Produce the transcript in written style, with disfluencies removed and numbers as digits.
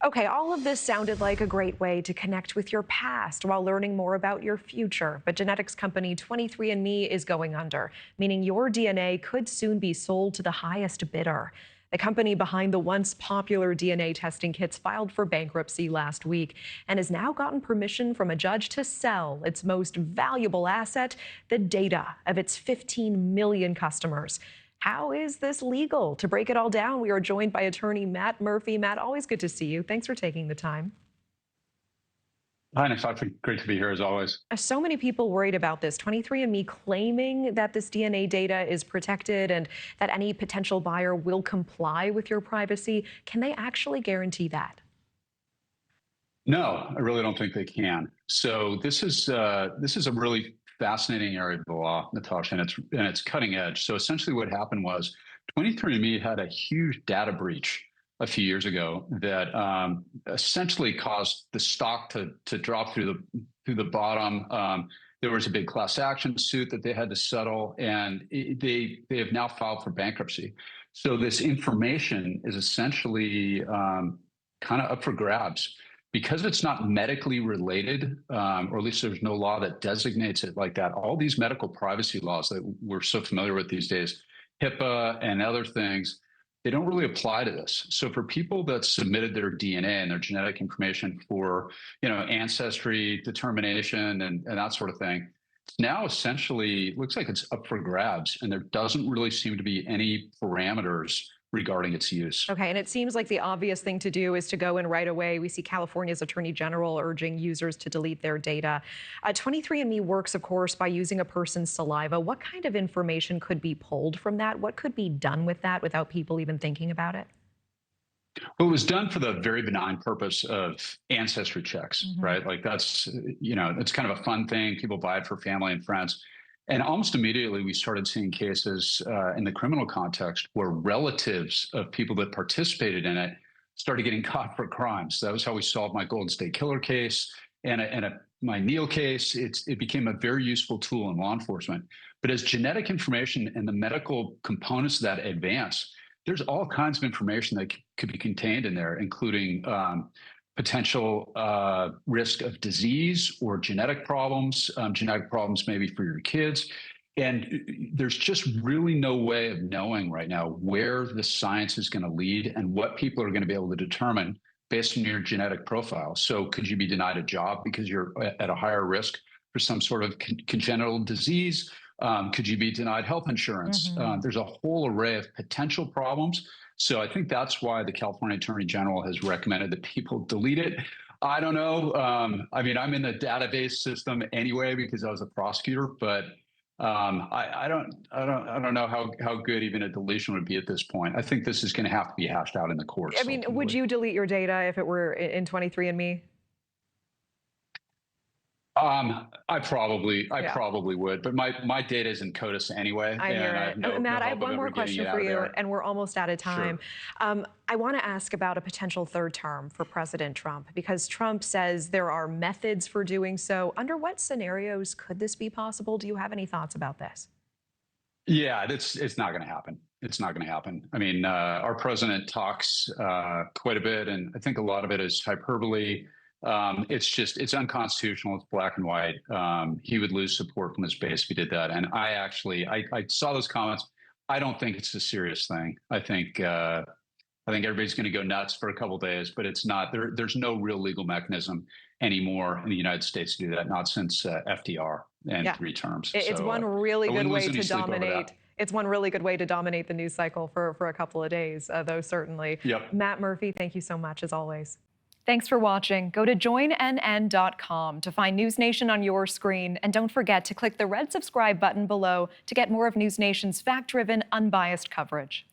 Okay, all of this sounded like a great way to connect with your past while learning more about your future. But genetics company 23andMe is going under, meaning your DNA could soon be sold to the highest bidder. The company behind the once popular DNA testing kits filed for bankruptcy last week and has now gotten permission from a judge to sell its most valuable asset, the data of its 15 million customers. How is this legal? To break it all down, we are joined by attorney Matt Murphy. Matt, always good to see you. Thanks for taking the time. Hi, Natasha. Great to be here as always. So many people worried about this. 23andMe claiming that this DNA data is protected and that any potential buyer will comply with your privacy. Can they actually guarantee that? No, I really don't think they can. So this is a really fascinating area of the law, Natasha, and it's cutting edge. So essentially, what happened was 23andMe had a huge data breach a few years ago that essentially caused the stock to drop through the bottom. There was a big class action suit that they had to settle, and they have now filed for bankruptcy. So this information is essentially kind of up for grabs. Because it's not medically related, or at least there's no law that designates it like that, all these medical privacy laws that we're so familiar with these days, HIPAA and other things, they don't really apply to this. So for people that submitted their DNA and their genetic information for, ancestry determination and that sort of thing, now essentially looks like it's up for grabs, and there doesn't really seem to be any parameters regarding its use. Okay, and it seems like the obvious thing to do is to go in right away. We see California's Attorney General urging users to delete their data. 23andMe works, of course, by using a person's saliva. What kind of information could be pulled from that? What could be done with that without people even thinking about it? Well, it was done for the very benign purpose of ancestry checks, right? Like it's kind of a fun thing. People buy it for family and friends. And almost immediately, we started seeing cases in the criminal context where relatives of people that participated in it started getting caught for crimes. That was how we solved my Golden State Killer case and my Neil case. It became a very useful tool in law enforcement. But as genetic information and the medical components of that advance, there's all kinds of information that could be contained in there, including potential risk of disease or genetic problems maybe for your kids. And there's just really no way of knowing right now where the science is going to lead and what people are going to be able to determine based on your genetic profile. So could you be denied a job because you're at a higher risk for some sort of congenital disease? Could you be denied health insurance? There's a whole array of potential problems. So I think that's why the California Attorney General has recommended that people delete it. I don't know. I mean, I'm in the database system anyway because I was a prosecutor, but I don't know how good even a deletion would be at this point. I think this is going to have to be hashed out in the courts. I mean, would you delete your data if it were in 23andMe? I probably would, but my data is in CODIS anyway. I hear it. Matt, I have one more question for you, and we're almost out of time. Sure. I want to ask about a potential third term for President Trump, because Trump says there are methods for doing so. Under what scenarios could this be possible? Do you have any thoughts about this? Yeah, it's not going to happen. It's not going to happen. I mean, our president talks quite a bit, and I think a lot of it is hyperbole. It's unconstitutional. It's black and white. He would lose support from his base if he did that. And I saw those comments. I don't think it's a serious thing. I think everybody's going to go nuts for a couple of days, but it's not. There's no real legal mechanism anymore in the United States to do that. Not since FDR and 3 terms. It's one really good way to dominate. It's one really good way to dominate the news cycle for a couple of days, though, certainly. Yep. Matt Murphy, thank you so much, as always. Thanks for watching. Go to joinnn.com to find News Nation on your screen. And don't forget to click the red subscribe button below to get more of News Nation's fact-driven, unbiased coverage.